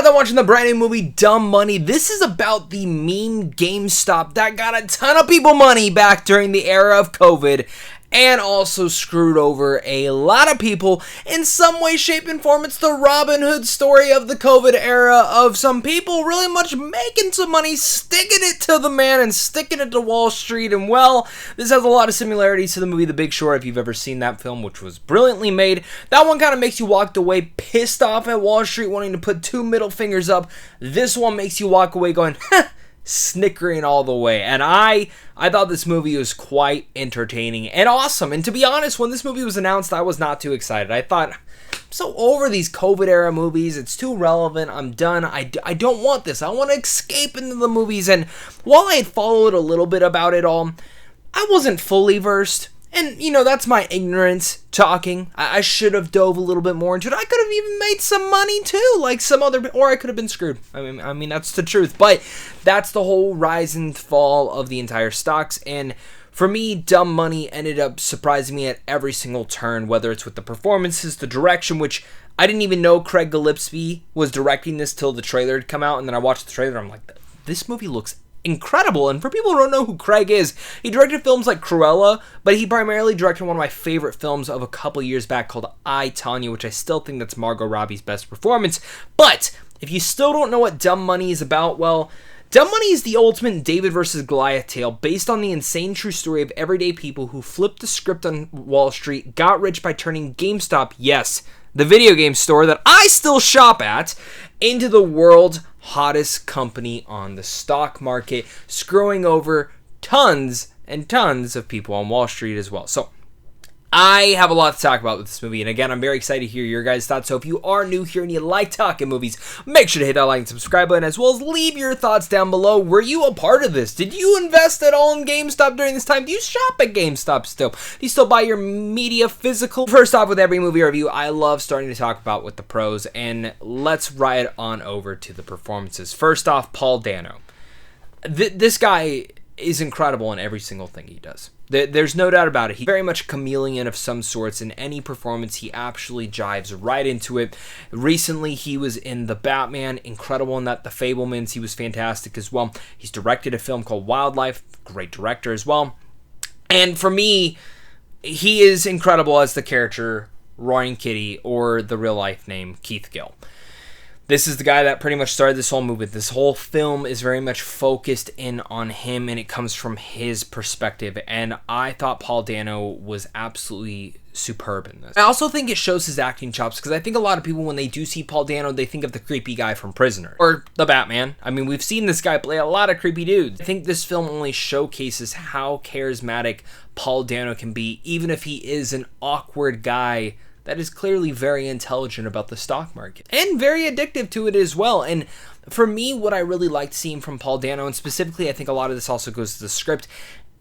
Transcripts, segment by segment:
than watching the brand new movie Dumb Money. This is about the meme Gamestop that got a ton of people money back during the era of COVID and also screwed over a lot of people in some way, shape, and form. It's the Robin Hood story of the COVID era of some people really much making some money, sticking it to the man and sticking it to Wall Street. And well, this has a lot of similarities to the movie The Big Short, if you've ever seen that film, which was brilliantly made. That one kind of makes you walk away pissed off at Wall Street, wanting to put two middle fingers up. This one makes you walk away going, snickering all the way. And I thought this movie was quite entertaining and awesome. And to be honest, when this movie was announced, I was not too excited. I thought, I'm so over these COVID era movies. It's too relevant. I'm done. I don't want this. I want to escape into the movies. And while I had followed a little bit about it all, I wasn't fully versed. And, you know, that's my ignorance talking. I should have dove a little bit more into it. I could have even made some money too, like some other, or I could have been screwed. I mean, that's the truth. But that's the whole rise and fall of the entire stocks. And for me, Dumb Money ended up surprising me at every single turn, whether it's with the performances, the direction, which I didn't even know Craig Gillespie was directing this till the trailer had come out. And then I watched the trailer. I'm like, this movie looks incredible. And for people who don't know who Craig is, he directed films like Cruella, but he primarily directed one of my favorite films of a couple years back called I, Tonya, which I still think that's Margot Robbie's best performance. But if you still don't know what Dumb Money is about, well, Dumb Money is the ultimate David versus Goliath tale based on the insane true story of everyday people who flipped the script on Wall Street, got rich by turning GameStop, yes, the video game store that I still shop at, into the world's hottest company on the stock market, screwing over tons and tons of people on Wall Street as well. So I have a lot to talk about with this movie, and again, I'm very excited to hear your guys' thoughts. So if you are new here and you like talking movies, make sure to hit that like and subscribe button, as well as leave your thoughts down below. Were you a part of this? Did you invest at all in GameStop during this time? Do you shop at GameStop still? Do you still buy your media physical? First off, with every movie review, I love starting to talk about with the pros, and let's ride on over to the performances. First off, Paul Dano. This guy is incredible in every single thing he does. There's no doubt about it. He's very much a chameleon of some sorts. In any performance, he actually jives right into it. Recently, he was in The Batman, incredible in that. The Fablemans, he was fantastic as well. He's directed a film called Wildlife, great director as well. And for me, he is incredible as the character Roaring Kitty, or the real life name Keith Gill. This is the guy that pretty much started this whole movement. This whole film is very much focused in on him, and it comes from his perspective. And I thought Paul Dano was absolutely superb in this. I also think it shows his acting chops, because I think a lot of people, when they do see Paul Dano, they think of the creepy guy from Prisoner or The Batman. I mean, we've seen this guy play a lot of creepy dudes. I think this film only showcases how charismatic Paul Dano can be, even if he is an awkward guy that is clearly very intelligent about the stock market and very addictive to it as well. And for me, what I really liked seeing from Paul Dano, and specifically I think a lot of this also goes to the script,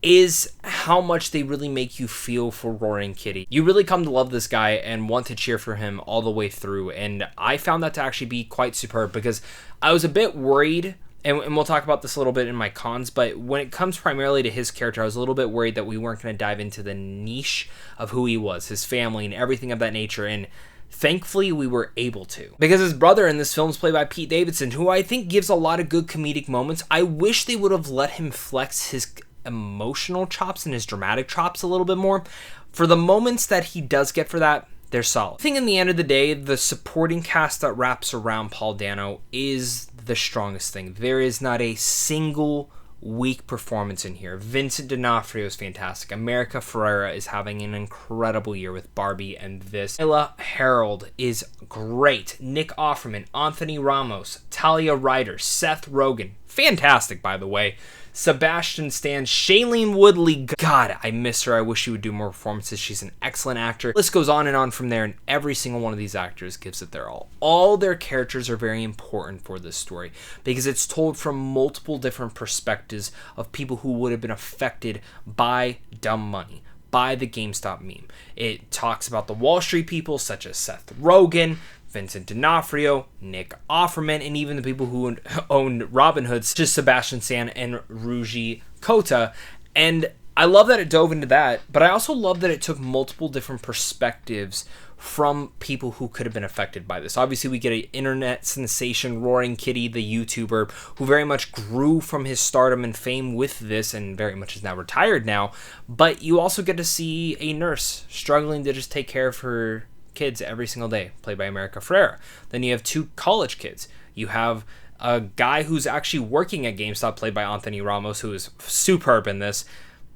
is how much they really make you feel for Roaring Kitty. You really come to love this guy and want to cheer for him all the way through. And I found that to actually be quite superb, because I was a bit worried, and we'll talk about this a little bit in my cons, but when it comes primarily to his character, I was a little bit worried that we weren't going to dive into the niche of who he was, his family, and everything of that nature, and thankfully we were able to. Because his brother in this film is played by Pete Davidson, who I think gives a lot of good comedic moments. I wish they would have let him flex his emotional chops and his dramatic chops a little bit more. For the moments that he does get for that, they're solid. I think in the end of the day, the supporting cast that wraps around Paul Dano is the strongest thing. There is not a single weak performance in here. Vincent D'Onofrio is fantastic. America Ferrera is having an incredible year with Barbie and this. Ella Harold is great. Nick Offerman, Anthony Ramos, Talia Ryder, Seth Rogen, fantastic by the way. Sebastian Stan, Shailene Woodley, God, I miss her. I wish she would do more performances. She's an excellent actor. The list goes on and on from there, and every single one of these actors gives it their all. All their characters are very important for this story, because it's told from multiple different perspectives of people who would have been affected by Dumb Money, by the GameStop meme. It talks about the Wall Street people, such as Seth Rogen, Vincent D'Onofrio, Nick Offerman, and even the people who owned Robinhood, such as Sebastian Stan and Ruji Kota. And I love that it dove into that, but I also love that it took multiple different perspectives from people who could have been affected by this. Obviously, we get an internet sensation, Roaring Kitty, the YouTuber, who very much grew from his stardom and fame with this and very much is now retired now. But you also get to see a nurse struggling to just take care of her kids every single day, played by America Ferrera. Then you have 2 college kids. You have a guy who's actually working at GameStop, played by Anthony Ramos, who is superb in this.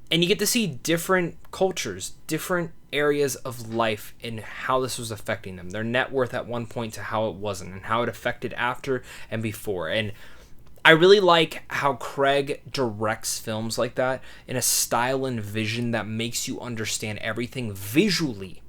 And you get to see different cultures, different areas of life and how this was affecting them. Their net worth at one point to how it wasn't, and how it affected after and before. And I really like how Craig directs films like that in a style and vision that makes you understand everything visually.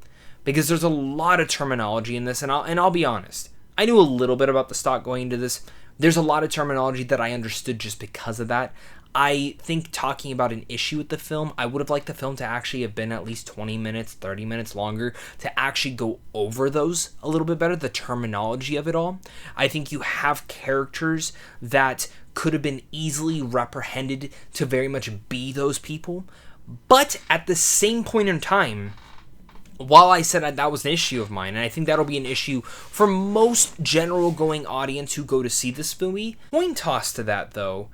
Because there's a lot of terminology in this, and I'll be honest. I knew a little bit about the stock going into this. There's a lot of terminology that I understood just because of that. I think talking about an issue with the film, I would have liked the film to actually have been at least 20 minutes, 30 minutes longer to actually go over those a little bit better, the terminology of it all. I think you have characters that could have been easily reprehended to very much be those people. But at the same point in time, while I said that was an issue of mine, and I think that'll be an issue for most general going audience who go to see this movie, coin toss to that though,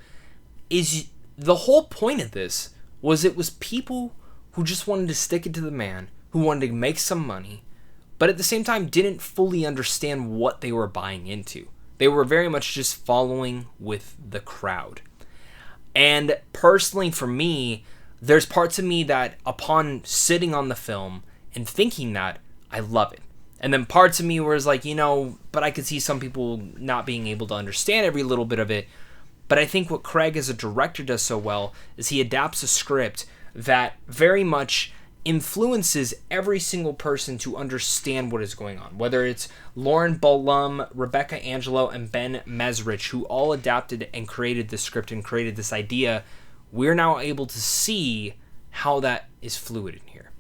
is the whole point of this was it was people who just wanted to stick it to the man, who wanted to make some money, but at the same time didn't fully understand what they were buying into. They were very much just following with the crowd. And personally for me, there's parts of me that upon sitting on the film and thinking that, I love it. And then parts of me where it's like, but I could see some people not being able to understand every little bit of it. But I think what Craig as a director does so well is he adapts a script that very much influences every single person to understand what is going on. Whether it's Lauren Ballum, Rebecca Angelo, and Ben Mesrich, who all adapted and created this script and created this idea, we're now able to see how that is fluid in here.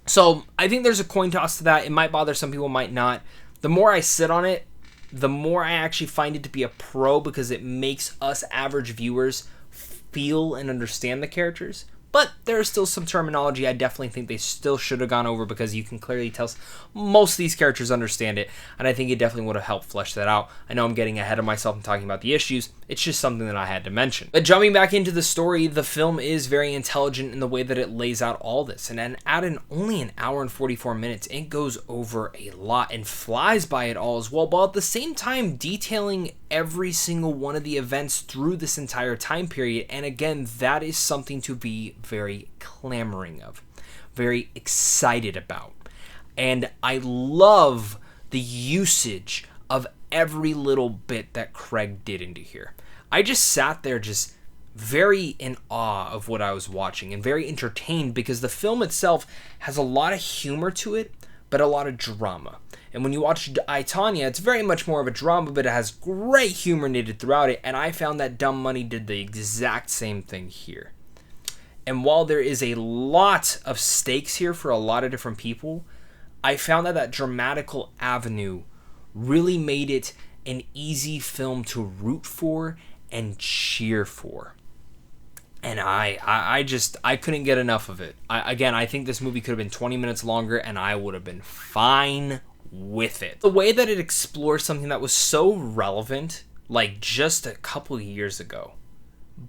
So I think there's a coin toss to that. It might bother some people, might not. The more I sit on it, the more I actually find it to be a pro because it makes us average viewers feel and understand the characters. But there's still some terminology I definitely think they still should have gone over because you can clearly tell most of these characters understand it, and I think it definitely would have helped flesh that out. I know I'm getting ahead of myself and talking about the issues. It's just something that I had to mention. But jumping back into the story, the film is very intelligent in the way that it lays out all this, and then at only an hour and 44 minutes, it goes over a lot and flies by it all as well, while at the same time detailing every single one of the events through this entire time period. And again, that is something to be very clamoring of, very excited about. And I love the usage of every little bit that Craig did into here. I just sat there just very in awe of what I was watching and very entertained because the film itself has a lot of humor to it, but a lot of drama. And when you watch I, Tonya, it's very much more of a drama, but it has great humor knitted throughout it, and I found that Dumb Money did the exact same thing here. And while there is a lot of stakes here for a lot of different people, I found that dramatical avenue really made it an easy film to root for and cheer for. And I couldn't get enough of it. I think this movie could have been 20 minutes longer and I would have been fine with it. The way that it explores something that was so relevant, like just a couple years ago,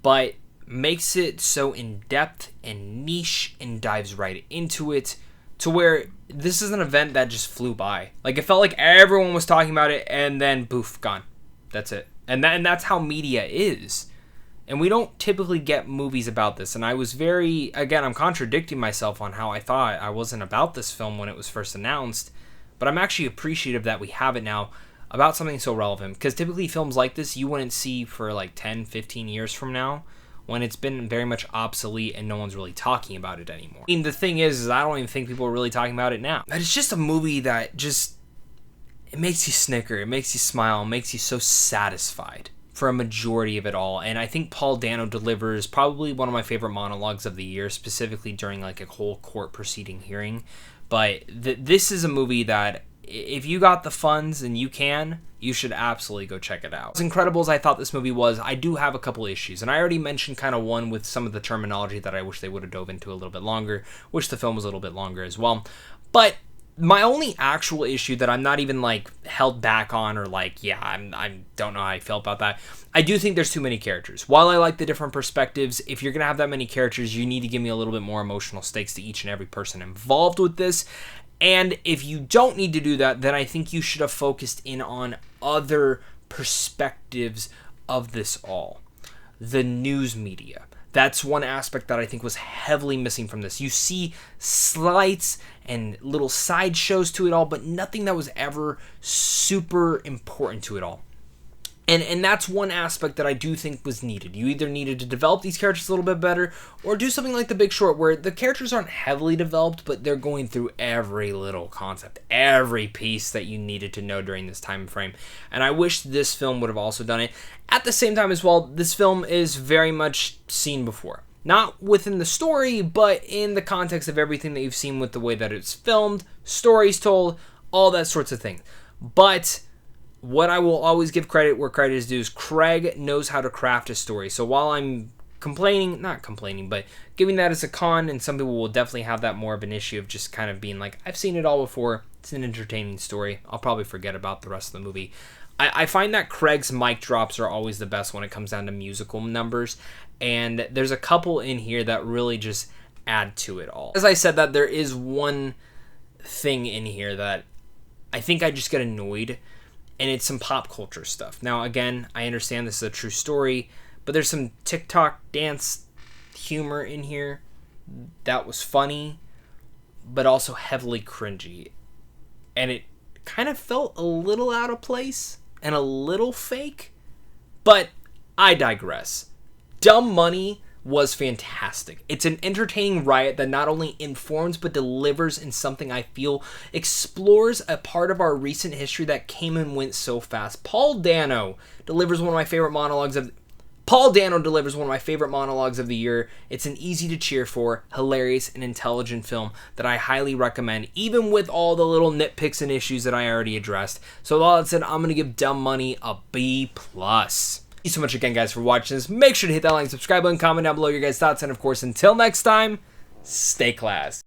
but makes it so in-depth and niche and dives right into it to where this is an event that just flew by. Like, it felt like everyone was talking about it and then poof, gone. That's it. And that's how media is. And we don't typically get movies about this. And I was I'm contradicting myself on how I thought I wasn't about this film when it was first announced. But I'm actually appreciative that we have it now about something so relevant. Because typically films like this you wouldn't see for like 10, 15 years from now when it's been very much obsolete and no one's really talking about it anymore. I mean, the thing is I don't even think people are really talking about it now. But it's just a movie that just, it makes you snicker, it makes you smile, it makes you so satisfied for a majority of it all. And I think Paul Dano delivers probably one of my favorite monologues of the year, specifically during like a whole court proceeding hearing. But this is a movie that if you got the funds and you should absolutely go check it out. As incredible as I thought this movie was, I do have a couple issues. And I already mentioned kind of one with some of the terminology that I wish they would have dove into a little bit longer. Wish the film was a little bit longer as well. But My only actual issue that I'm not even like held back on, or like, yeah, I don't know how I feel about that. I do think there's too many characters. While I like the different perspectives, if you're gonna have that many characters, you need to give me a little bit more emotional stakes to each and every person involved with this. And if you don't need to do that, then I think you should have focused in on other perspectives of this all. The news media. That's one aspect that I think was heavily missing from this. You see slights and little sideshows to it all, but nothing that was ever super important to it all. And that's one aspect that I do think was needed. You either needed to develop these characters a little bit better, or do something like The Big Short, where the characters aren't heavily developed, but they're going through every little concept, every piece that you needed to know during this time frame. And I wish this film would have also done it. At the same time as well, this film is very much seen before. Not within the story, but in the context of everything that you've seen with the way that it's filmed, stories told, all that sorts of things. But what I will always give credit where credit is due is Craig knows how to craft a story. So while I'm not complaining, but giving that as a con, and some people will definitely have that more of an issue of just kind of being like, I've seen it all before, it's an entertaining story, I'll probably forget about the rest of the movie. I find that Craig's mic drops are always the best when it comes down to musical numbers, and there's a couple in here that really just add to it all. As I said that, there is one thing in here that I think I just get annoyed, and it's some pop culture stuff. Now, again, I understand this is a true story, but there's some TikTok dance humor in here that was funny, but also heavily cringy. And it kind of felt a little out of place and a little fake, but I digress. Dumb Money was fantastic. It's an entertaining riot that not only informs but delivers in something I feel explores a part of our recent history that came and went so fast. Paul Dano delivers one of my favorite monologues of the year. It's an easy to cheer for, hilarious, and intelligent film that I highly recommend, even with all the little nitpicks and issues that I already addressed. So with all that said, I'm going to give Dumb Money a B+. Thank you so much again, guys, for watching this. Make sure to hit that like and subscribe button, comment down below your guys' thoughts, and of course, until next time, stay class.